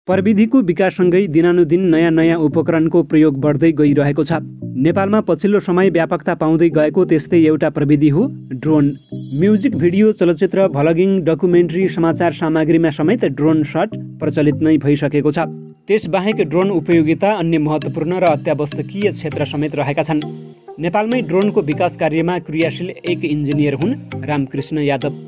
प्रविधिको विकाससँगै दिनानुदिन नयाँ उपकरणको प्रयोग बढ्दै गइरहेको छ। नेपालमा पछिल्लो समय व्यापकता पाउँदै गएको त्यस्तै एउटा प्रविधि हो ड्रोन। म्युजिक भिडियो, चलचित्र, भ्लगिङ, डकुमेन्ट्री, समाचार सामग्रीमा समेत ड्रोन शट प्रचलित नै भइसकेको छ। त्यसबाहेक ड्रोन उपयोगिता अन्य महत्त्वपूर्ण र अत्यावश्यकीय क्षेत्र समेत रहेका छन्। नेपालमै ड्रोनको विकास कार्यमा क्रियाशील एक इन्जिनियर हुन् रामकृष्ण यादव।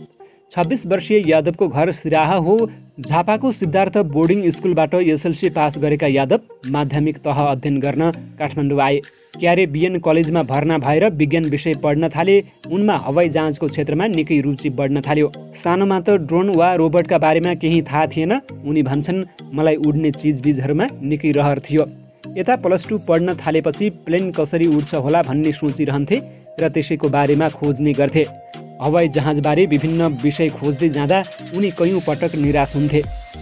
26 वर्षीय यादवको घर सिराहा हो। झापाको सिद्धार्थ बोर्डिङ स्कुलबाट एसएलसी पास गरेका यादव माध्यमिक तह अध्ययन गर्न काठमाडौँ आए। क्यारेबियन कलेजमा भर्ना भएर विज्ञान विषय पढ्न थाले। उनमा हवाई जहाजको क्षेत्रमा निकै रुचि बढ्न थाल्यो। सानोमा त ड्रोन वा रोबोटका बारेमा केही थाहा थिएन। उनी भन्छन्, मलाई उड्ने चिजबिजहरूमा निकै रहर थियो। यता +2 पढ्न थालेपछि प्लेन कसरी उड्छ होला भन्ने सोचिरहन्थे र त्यसैको बारेमा खोज्ने गर्थे। हवाई जहाजबारे विभिन्न विषय खोज्दै जाँदा उनी कयौँ पटक निराश हुन्थे।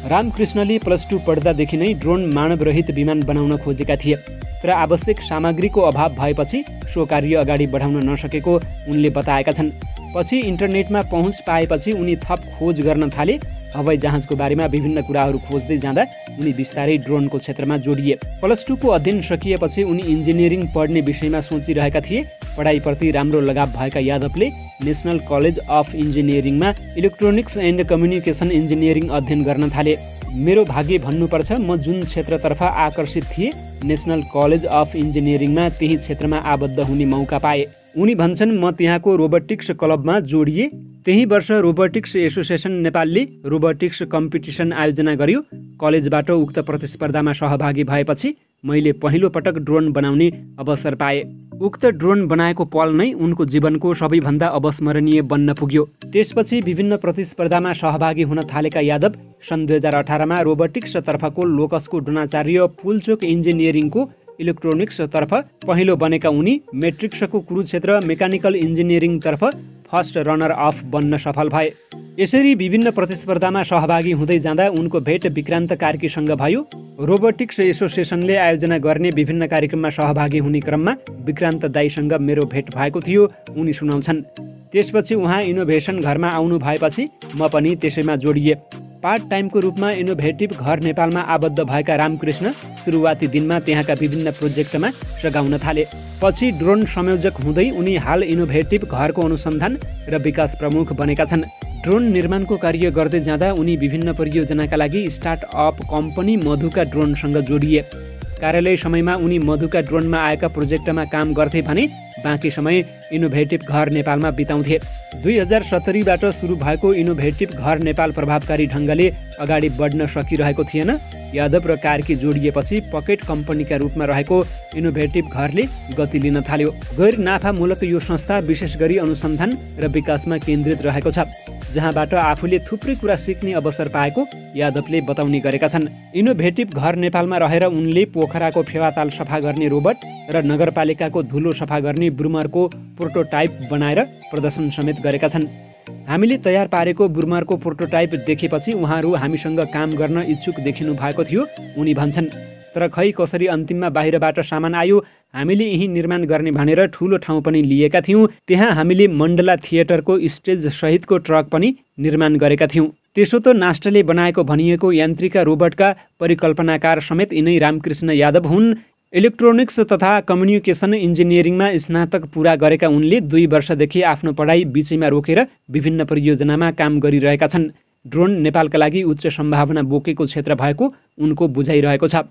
रामकृष्णले +2 पढ्दादेखि नै ड्रोन मानवरहित विमान बनाउन खोजेका थिए, तर आवश्यक सामग्रीको अभाव भएपछि सो कार्य अगाडि बढाउन नसकेको उनले बताएका छन्। पछि इन्टरनेटमा पहुँच पाएपछि उनी थप खोज गर्न थाले। हवाई जहाजको बारेमा विभिन्न कुराहरू खोज्दै जाँदा उनी बिस्तारै ड्रोनको क्षेत्रमा जोडिए। +2 को अध्ययन सकिएपछि उनी इन्जिनियरिङ पढ्ने विषयमा सोचिरहेका थिए। पढाइप्रति राम्रो लगाव भएका यादवले नेसनल कलेज अफ इन्जिनियरिङमा इलेक्ट्रोनिक्स एन्ड कम्युनिकेसन इन्जिनियरिङ अध्ययन गर्न थाले। मेरो भाग्य भन्नुपर्छ, म जुन क्षेत्रतर्फ आकर्षित थिएँ नेसनल कलेज अफ इन्जिनियरिङमा त्यही क्षेत्रमा आबद्ध हुने मौका पाए। उनी भन्छन्, म त्यहाँको रोबोटिक्स क्लबमा जोडिए। त्यही वर्ष रोबोटिक्स एसोसिएसन नेपालले रोबोटिक्स कम्पिटिसन आयोजना गर्यो। कलेजबाट उक्त प्रतिस्पर्धामा सहभागी भएपछि मैले पहिलो पटक ड्रोन बनाउने अवसर पाएँ। उक्त ड्रोन बनाएको पल नै उनको जीवनको सबैभन्दा अविस्मरणीय बन्न पुग्यो। त्यसपछि विभिन्न प्रतिस्पर्धामा सहभागी हुन थालेका यादव सन् 2018मा रोबोटिक्सतर्फको लोकसको द्रोणाचार्य पुलचोक इन्जिनियरिङको इलेक्ट्रोनिक्सतर्फ पहिलो बनेका उनी मेट्रिक्सको कुरुक्षेत्र मेकानिकल इन्जिनियरिङतर्फ फर्स्ट रनर अफ बन्न सफल भए। यसरी विभिन्न प्रतिस्पर्धामा सहभागी हुँदै जाँदा उनको भेट विक्रान्त कार्कीसँग भयो। रोबोटिक्स एसोसिएसनले आयोजना गर्ने विभिन्न कार्यक्रममा सहभागी हुने क्रममा विक्रान्त दाईसँग मेरो भेट भएको थियो, उनी सुनाउँछन्। त्यसपछि उहाँ इनोभेसन घरमा आउनु भएपछि म पनि त्यसैमा जोडिए। पार्ट टाइमको रूपमा इनोभेटिभ घर नेपालमा आबद्ध भएका रामकृष्ण सुरुवाती दिनमा त्यहाँका विभिन्न प्रोजेक्टमा सघाउन थाले। पछि ड्रोन संयोजक हुँदै उनी हाल इनोभेटिभ घरको अनुसन्धान र विकास प्रमुख बनेका छन्। ड्रोन निर्माणको कार्य गर्दै जाँदा उनी विभिन्न परियोजनाका लागि स्टार्टअप कम्पनी मधुका ड्रोनसँग जोडिए। कार्यालय समयमा उनी मधुका ड्रोनमा आएका प्रोजेक्टमा काम गर्थे भने बाँकी समय इनोभेटिभ घर नेपालमा बिताउँथे। 2070बाट सुरु भएको इनोभेटिभ घर नेपाल प्रभावकारी ढङ्गले अगाडि बढ्न सकिरहेको थिएन। यादव र कार्की जोडिएपछि पकेट कम्पनीका रूपमा रहेको इनोभेटिभ घरले गति लिन थाल्यो। गैर नाफामूलक यो संस्था विशेष गरी अनुसन्धान र विकासमा केन्द्रित रहेको छ, जहाँबाट आफूले थुप्रै कुरा सिक्ने अवसर पाएको यादवले बताउने गरेका छन्। इनोभेटिभ घर नेपालमा रहेर उनले पोखराको फेवाताल सफा गर्ने रोबोट र नगरपालिकाको धुलो सफा गर्ने ब्रुमरको प्रोटोटाइप बनाएर प्रदर्शन समेत गरेका छन्। हामीले तयार पारेको ब्रुमरको प्रोटोटाइप देखेपछि उहाँहरू हामीसँग काम गर्न इच्छुक देखिनु भएको थियो, उनी भन्छन्। तर खै कसरी अन्तिममा बाहिरबाट सामान आयो। हामीले यही निर्माण गर्ने भनेर ठुलो ठाउँ पनि लिएका थियौँ। त्यहाँ हामीले मण्डला थिएटरको स्टेज सहितको ट्रक पनि निर्माण गरेका थियौँ। त्यसो त नास्टले बनाएको भनिएको यान्त्रिका रोबोटका परिकल्पनाकार समेत यिनै रामकृष्ण यादव हुन्। इलेक्ट्रोनिक्स तथा कम्युनिकेसन इन्जिनियरिङमा स्नातक पुरा गरेका उनले 2 वर्षदेखि आफ्नो पढाइ बिचैमा रोकेर विभिन्न परियोजनामा काम गरिरहेका छन्। ड्रोन नेपालका लागि उच्च सम्भावना बोकेको क्षेत्र भएको उनको बुझाइरहेको छ।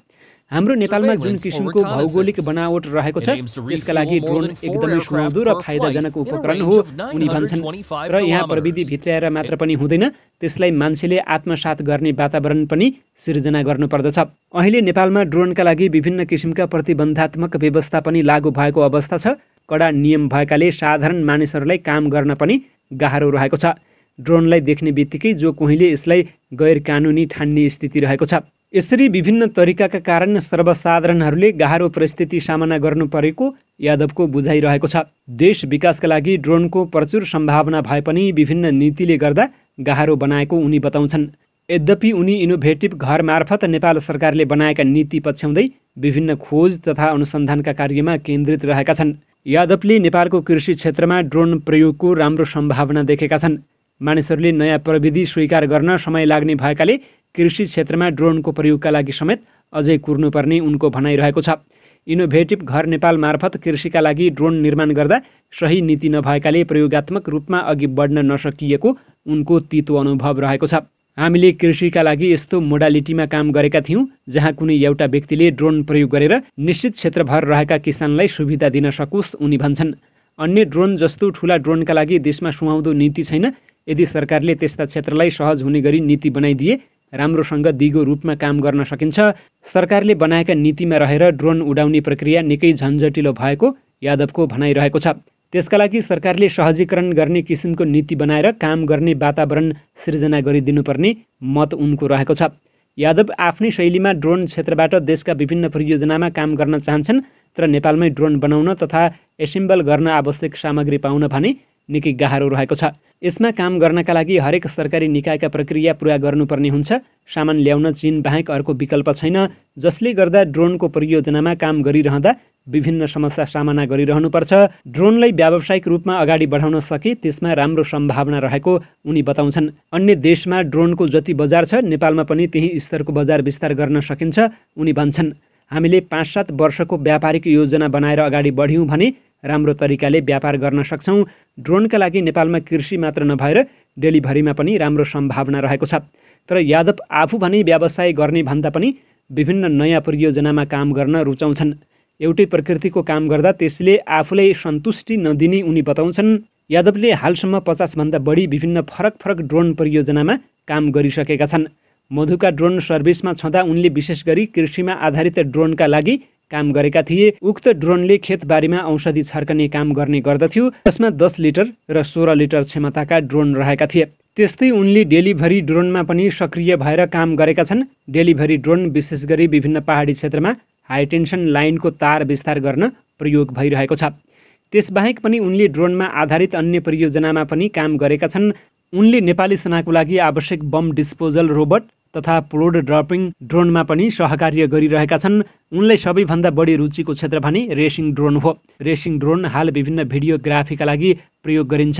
हाम्रो नेपालमा जुन किसिमको भौगोलिक बनावट रहेको छ त्यसका लागि ड्रोन एकदमै सुहाउँदो र फाइदाजनक उपकरण हो, उनी भन्छन्। र यहाँ प्रविधि भित्र्याएर मात्र पनि हुँदैन, त्यसलाई मान्छेले आत्मसात गर्ने वातावरण पनि सिर्जना गर्नुपर्दछ। अहिले नेपालमा ड्रोनका लागि विभिन्न किसिमका प्रतिबन्धात्मक व्यवस्था पनि लागू भएको अवस्था छ। कडा नियम भएकाले साधारण मानिसहरूलाई काम गर्न पनि गाह्रो रहेको छ। ड्रोनलाई देख्ने बित्तिकै जो कोहीले यसलाई गैर कानुनी ठान्ने स्थिति रहेको छ। यसरी विभिन्न तरिकाका कारण सर्वसाधारणहरूले गाह्रो परिस्थिति सामना गर्नु परेको यादवको बुझाइरहेको छ। देश विकासका लागि ड्रोनको प्रचुर सम्भावना भए पनि विभिन्न नीतिले गर्दा गाह्रो बनाएको उनी बताउँछन्। यद्यपि उनी इनोभेटिभ घर मार्फत नेपाल सरकारले बनाएका नीति पछ्याउँदै विभिन्न खोज तथा अनुसन्धानका कार्यमा केन्द्रित रहेका छन्। यादवले नेपालको कृषि क्षेत्रमा ड्रोन प्रयोगको राम्रो सम्भावना देखेका छन्। मानिसहरूले नयाँ प्रविधि स्वीकार गर्न समय लाग्ने भएकाले कृषि क्षेत्रमा ड्रोनको प्रयोगका लागि समेत अझै कुर्नुपर्ने उनको भनाइरहेको छ। इनोभेटिभ घर नेपाल मार्फत कृषिका लागि ड्रोन निर्माण गर्दा सही नीति नभएकाले प्रयोगात्मक रूपमा अघि बढ्न नसकिएको उनको तीतो अनुभव रहेको छ। हामीले कृषिका लागि यस्तो मोडालिटीमा काम गरेका थियौँ जहाँ कुनै एउटा व्यक्तिले ड्रोन प्रयोग गरेर निश्चित क्षेत्रभर रहेका किसानलाई सुविधा दिन सकोस्, उनी भन्छन्। अन्य ड्रोन जस्तो ठुला ड्रोनका लागि देशमा सुहाउँदो नीति छैन। यदि सरकारले त्यस्ता क्षेत्रलाई सहज हुने गरी नीति बनाइदिए राम्रोसँग दिगो रूपमा काम गर्न सकिन्छ। सरकारले बनाएका नीतिमा रहेर ड्रोन उडाउने प्रक्रिया निकै झन्झटिलो भएको यादवको भनाइरहेको छ। त्यसका लागि सरकारले सहजीकरण गर्ने किसिमको नीति बनाएर काम गर्ने वातावरण सिर्जना गरिदिनुपर्ने मत उनको रहेको छ। यादव आफ्नै शैलीमा ड्रोन क्षेत्रबाट देशका विभिन्न परियोजनामा काम गर्न चाहन्छन्, तर नेपालमै ड्रोन बनाउन तथा एसेम्बल गर्न आवश्यक सामग्री पाउन भने निकै गाह्रो रहेको छ। यसमा काम गर्नका लागि हरेक सरकारी निकायका प्रक्रिया पुरा गर्नुपर्ने हुन्छ। सामान ल्याउन चीन बाहेक अर्को विकल्प छैन, जसले गर्दा ड्रोनको परियोजनामा काम गरिरहँदा विभिन्न समस्या सामना गरिरहनुपर्छ। ड्रोनलाई व्यावसायिक रूपमा अगाडि बढाउन सके त्यसमा राम्रो सम्भावना रहेको उनी बताउँछन्। अन्य देशमा ड्रोनको जति बजार छ नेपालमा पनि त्यही स्तरको बजार विस्तार गर्न सकिन्छ, उनी भन्छन्। हामीले 5-7 वर्षको व्यापारिक योजना बनाएर अगाडि बढ्यौँ भने राम्रो तरिकाले व्यापार गर्न सक्छौँ। ड्रोनका लागि नेपालमा कृषि मात्र नभएर डेलिभरीमा पनि राम्रो सम्भावना रहेको छ। तर यादव आफू भने व्यवसाय गर्ने भन्दा पनि विभिन्न नयाँ परियोजनामा काम गर्न रुचाउँछन्। एउटै प्रकृतिको काम गर्दा त्यसले आफूलाई सन्तुष्टि नदिने उनी बताउँछन्। यादवले हालसम्म 50 भन्दा बढी विभिन्न फरक ड्रोन परियोजनामा काम गरिसकेका छन्। मधुका ड्रोन सर्भिसमा छँदा उनले विशेष गरी कृषिमा आधारित ड्रोनका लागि काम गरेका थिए। उक्त ड्रोनले खेतबारीमा औषधि छर्कने काम गर्ने गर्दथ्यो। जसमा 10 लिटर र 16 लिटर क्षमताका ड्रोन रहेका थिए। त्यस्तै उनले डेलिभरी ड्रोनमा पनि सक्रिय भएर काम गरेका छन्। डेलिभरी ड्रोन विशेष गरी विभिन्न पहाडी क्षेत्रमा हाइटेन्सन लाइनको तार विस्तार गर्न प्रयोग भइरहेको छ। त्यसबाहेक पनि उनले ड्रोनमा आधारित अन्य परियोजनामा पनि काम गरेका छन्। उनले नेपाली सेनाको लागि आवश्यक बम डिस्पोजल रोबोट तथा प्लोड ड्रपिङ ड्रोनमा पनि सहकार्य गरिरहेका छन्। उनलाई सबैभन्दा बढी रुचिको क्षेत्र भने रेसिङ ड्रोन हो। रेसिङ ड्रोन हाल विभिन्न भिडियोग्राफीका लागि प्रयोग गरिन्छ।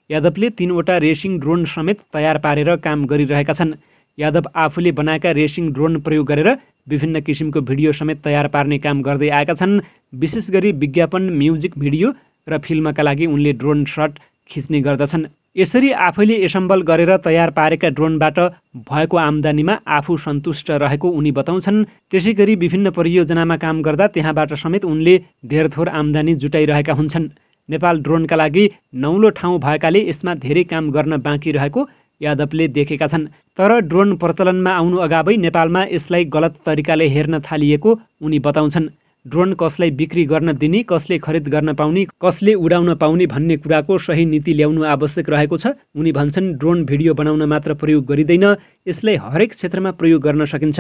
यादवले 3वटा रेसिङ ड्रोन समेत तयार पारेर काम गरिरहेका छन्। यादव आफूले बनाएका रेसिङ ड्रोन प्रयोग गरेर विभिन्न किसिमको भिडियो समेत तयार पार्ने काम गर्दै आएका छन्। विशेष गरी विज्ञापन, म्युजिक भिडियो र फिल्मका लागि उनले ड्रोन शट खिच्ने गर्दछन्। यसरी आफैले एसेम्बल गरेर तयार पारेका ड्रोनबाट भएको आम्दानीमा आफू सन्तुष्ट रहेको उनी बताउँछन्। त्यसैगरी विभिन्न परियोजनामा काम गर्दा त्यहाँबाट समेत उनले धेरथोर आम्दानी जुटाइरहेका हुन्छन्। नेपाल ड्रोनका लागि नौलो ठाउँ भएकाले यसमा धेरै काम गर्न बाँकी रहेको यादवले देखेका छन्। तर ड्रोन प्रचलनमा आउनु अगावै नेपालमा यसलाई गलत तरिकाले हेर्न थालिएको उनी बताउँछन्। ड्रोन कसलाई बिक्री गर्न दिने, कसले खरिद गर्न पाउने, कसले उडाउन पाउने भन्ने कुराको सही नीति ल्याउनु आवश्यक रहेको छ। उनी भन्छन् ड्रोन भिडियो बनाउन मात्र प्रयोग गरिँदैन, यसलाई हरेक क्षेत्रमा प्रयोग गर्न सकिन्छ।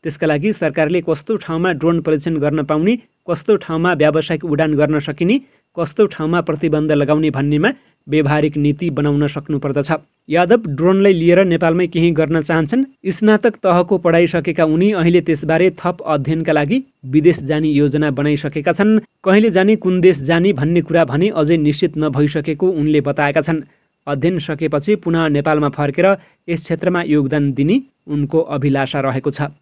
त्यसका लागि सरकारले कस्तो ठाउँमा ड्रोन परीक्षण गर्न पाउने, कस्तो ठाउँमा व्यावसायिक उडान गर्न सकिने, कस्तो ठाउँमा प्रतिबन्ध लगाउने भन्नेमा व्यावहारिक नीति बनाउन सक्नुपर्दछ। यादव ड्रोनलाई लिएर नेपालमै केही गर्न चाहन्छन्। स्नातक तहको पढाइ सकेका उनी अहिले त्यसबारे थप अध्ययनका लागि विदेश जाने योजना बनाइसकेका छन्। कहिले जाने, कुन देश जाने भन्ने कुरा भने अझै निश्चित नभइसकेको उनले बताएका छन्। अध्ययन सकेपछि पुनः नेपालमा फर्केर यस क्षेत्रमा योगदान दिने उनको अभिलाषा रहेको छ।